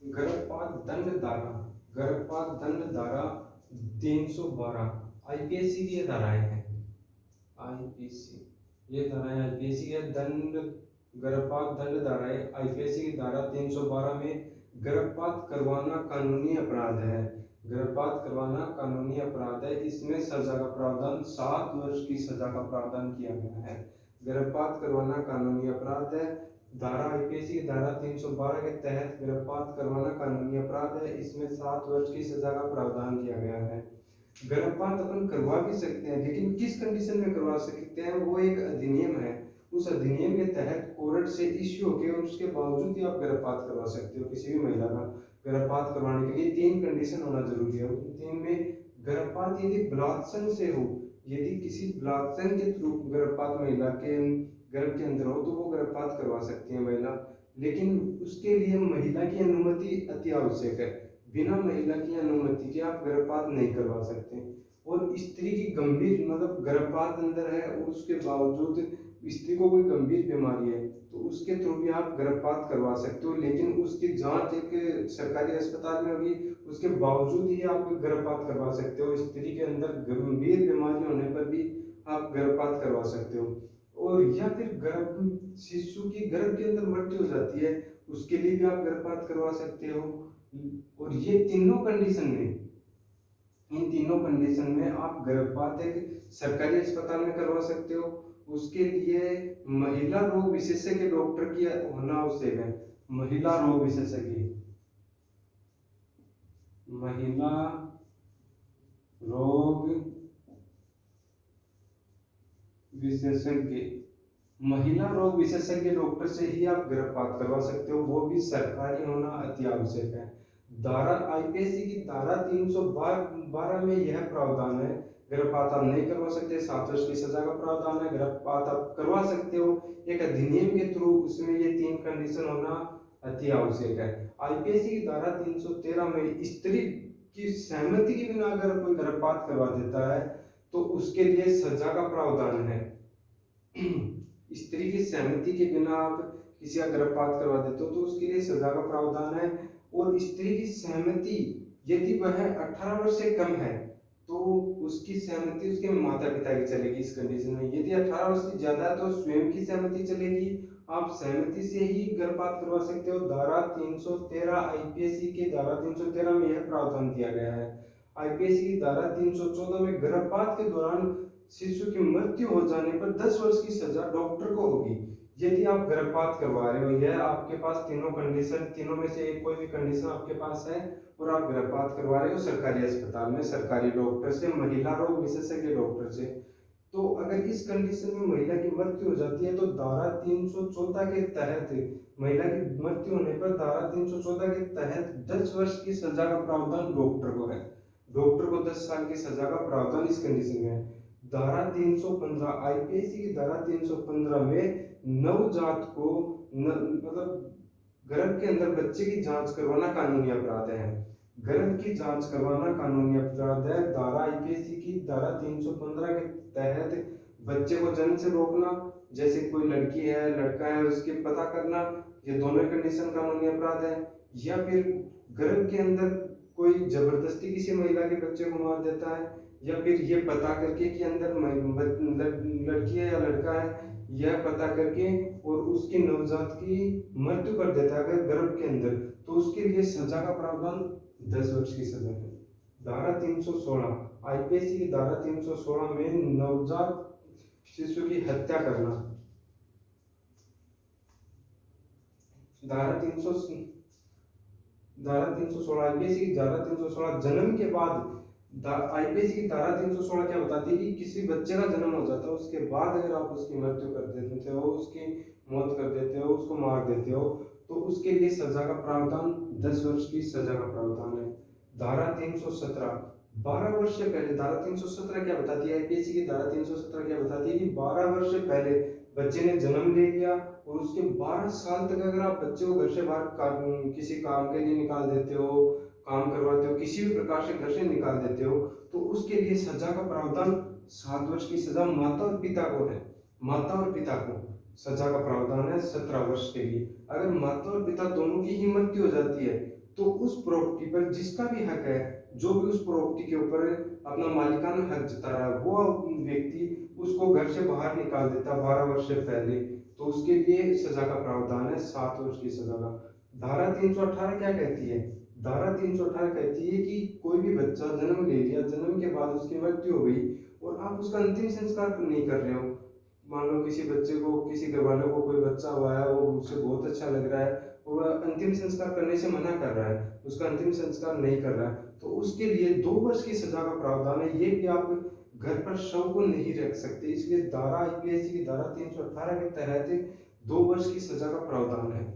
गर्भपात दंड धारा, गर्भपात दंड धारा 312 आईपीसी की ये धाराएं हैं। आईपीसी ये धाराएं आईपीसी के दंड गर्भपात दंड धाराएं आईपीसी की धारा 312 में गर्भपात करवाना कानूनी अपराध है। गर्भपात करवाना कानूनी अपराध है। इसमें सजा का प्रावधान 7 वर्ष की सजा का प्रावधान किया गया है। गर्भपात करवाना कानूनी अपराध है। धारा आईपीसी की धारा 312 के तहत गर्भपात करवाना कानूनी अपराध है। इसमें 7 वर्ष की सजा का प्रावधान किया गया है। गर्भपात अपन करवा भी सकते हैं, लेकिन किस कंडीशन में करवा सकते हैं, वो एक अधिनियम है। उस अधिनियम के तहत कोर्ट से इश्यू होके और उसके बावजूद ही आप गर्भपात करवा सकते हो। किसी भी महिला का गर्भपात करवाने के लिए 3 कंडीशन होना जरूरी है। उन 3 में गर्भपात यदि बलात्संग से हो, यदि किसी बलात्संग के थ्रू गर्भपात महिला के गर्भ के अंदर हो, तो वो गर्भपात करवा सकती है महिला। लेकिन उसके लिए महिला की अनुमति अति आवश्यक है। बिना महिला की अनुमति के आप गर्भपात नहीं करवा सकते। और स्त्री की गंभीर मतलब गर्भपात अंदर है और उसके बावजूद स्त्री को कोई गंभीर बीमारी है, तो उसके थ्रू भी आप गर्भपात करवा सकते हो, लेकिन उसकी जांच एक सरकारी अस्पताल में होगी। उसके बावजूद ही आप गर्भपात करवा सकते हो। स्त्री के अंदर गंभीर बीमारी होने पर भी आप गर्भपात करवा सकते हो। और या फिर गर्भ शिशु की गर्भ के अंदर मृत्यु हो जाती है, उसके लिए भी आप गर्भपात करवा सकते हो। और ये तीनों कंडीशन में, इन तीनों कंडीशन में आप गर्भपात एक सरकारी अस्पताल में करवा सकते हो। उसके लिए महिला रोग विशेषज्ञ डॉक्टर की होना आवश्यक है। महिला रोग विशेषज्ञ, महिला रोग विशेषज्ञ, महिला रोग विशेषज्ञ डॉक्टर से ही आप गर्भपात करवा सकते हो, वो भी सरकारी होना अति आवश्यक है। धारा आईपीसी की धारा 312 में यह प्रावधान है, गर्भपात आप नहीं करवा सकते, 7 वर्ष की सजा का प्रावधान है। गर्भपात आप करवा सकते हो एक अधिनियम के थ्रू, उसमें ये 3 कंडीशन होना अति आवश्यक है। आईपीसी की धारा 313 में स्त्री की सहमति के बिना अगर कोई गर्भपात करवा देता है तो उसके लिए सजा का प्रावधान है। स्त्री की सहमति के बिना आप किसी का गर्भपात करवा देते हो तो उसके लिए सजा का प्रावधान है। और स्त्री की सहमति यदि वह 18 वर्ष से कम है तो उसकी सहमति उसके माता पिता की चलेगी। इस कंडीशन में यदि 18 वर्ष से ज्यादा है तो स्वयं की सहमति चलेगी। आप सहमति से ही गर्भपात करवा सकते हो। धारा 313 आईपीसी के धारा 313 में यह प्रावधान दिया गया है। आईपीसी की धारा 314 में गर्भपात के दौरान शिशु की मृत्यु हो जाने पर 10 वर्ष की सजा डॉक्टर को होगी। यदि आप गर्भपात करवा रहे हो, यह आपके पास तीनों कंडीशन, तीनों में से एक कोई भी कंडीशन आपके पास है और आप गर्भपात करवा रहे हो सरकारी अस्पताल में सरकारी डॉक्टर से, महिला रोग विशेषज्ञ डॉक्टर से, तो अगर इस कंडीशन में महिला की मृत्यु हो जाती है तो धारा 314 के तहत महिला की मृत्यु होने पर धारा 314 के तहत 10 वर्ष की सजा का प्रावधान डॉक्टर को है। डॉक्टर को 10 साल की सजा का प्रावधान इस कंडीशन में है। धारा 315 आईपीसी की धारा 315 में नवजात को मतलब गर्भ के अंदर बच्चे की जांच करवाना कानूनी अपराध है। गर्भ की जांच करवाना कानूनी अपराध है। धारा आईपीसी की धारा 315 के तहत बच्चे को जन्म से रोकना, जैसे कोई लड़की है लड़का है उसके पता करना, ये दोनों कंडीशन कानूनी अपराध है। या फिर गर्भ के अंदर कोई जबरदस्ती किसी महिला के बच्चे को मार देता है, या फिर ये पता करके कि अंदर लड़की है या लड़का है, यह पता करके और उसकी नवजात की मृत्यु कर देता है अगर गर्भ के अंदर, तो उसके लिए सजा का प्रावधान 10 वर्ष की सजा है। धारा 316 आईपीसी की धारा 316 में नवजात शिशु की हत्या करना, धारा 316 आईपीसी की धारा 316 जन्म के बाद, आईपीसी की धारा 316 क्या बताती है कि किसी बच्चे का जन्म हो जाता है उसके बाद अगर आप उसकी मृत्यु कर देते हो, उसकी मौत कर देते हो, उसको मार देते हो, तो उसके लिए सजा का प्रावधान 10 वर्ष की सजा का प्रावधान है। धारा 317 12 वर्ष से पहले, धारा 317 क्या बताती है, आईपीसी की धारा 317 क्या बताती है कि 12 वर्ष से पहले बच्चे ने जन्म ले लिया और उसके 12 साल तक अगर आप बच्चे को घर से बाहर किसी काम के लिए निकाल देते हो, काम करवाते हो, किसी भी प्रकार से घर से निकाल देते हो, तो उसके लिए सजा का प्रावधान 7 वर्ष की सजा माता और पिता को है। माता और पिता को सजा का प्रावधान है 17 वर्ष के लिए। अगर माता और पिता दोनों की ही मृत्यु हो जाती है तो उस प्रॉपर्टी पर जिसका भी हक है, जो भी उस प्रॉपर्टी के ऊपर अपना मालिकाना हक जता रहा है, वो व्यक्ति उसको घर से बाहर निकाल देता 12 वर्ष से पहले, तो उसके लिए सजा का प्रावधान है 7 वर्ष की सजा का। धारा 318 क्या कहती है? धारा 318 कहती है कि कोई भी बच्चा जन्म ले लिया, जन्म के बाद उसकी मृत्यु हो गई और आप उसका अंतिम संस्कार नहीं कर रहे हो, मान लो किसी बच्चे को, किसी घर वालों को कोई बच्चा हुआ है, वो उसे बहुत अच्छा लग रहा है और वह अंतिम संस्कार करने से मना कर रहा है, उसका अंतिम संस्कार नहीं कर रहा है, तो उसके लिए 2 वर्ष की सजा का प्रावधान है। ये भी आप घर पर शव को नहीं रख सकते, इसलिए धारा आईपीसी की धारा 318 के तहत 2 वर्ष की सजा का प्रावधान है।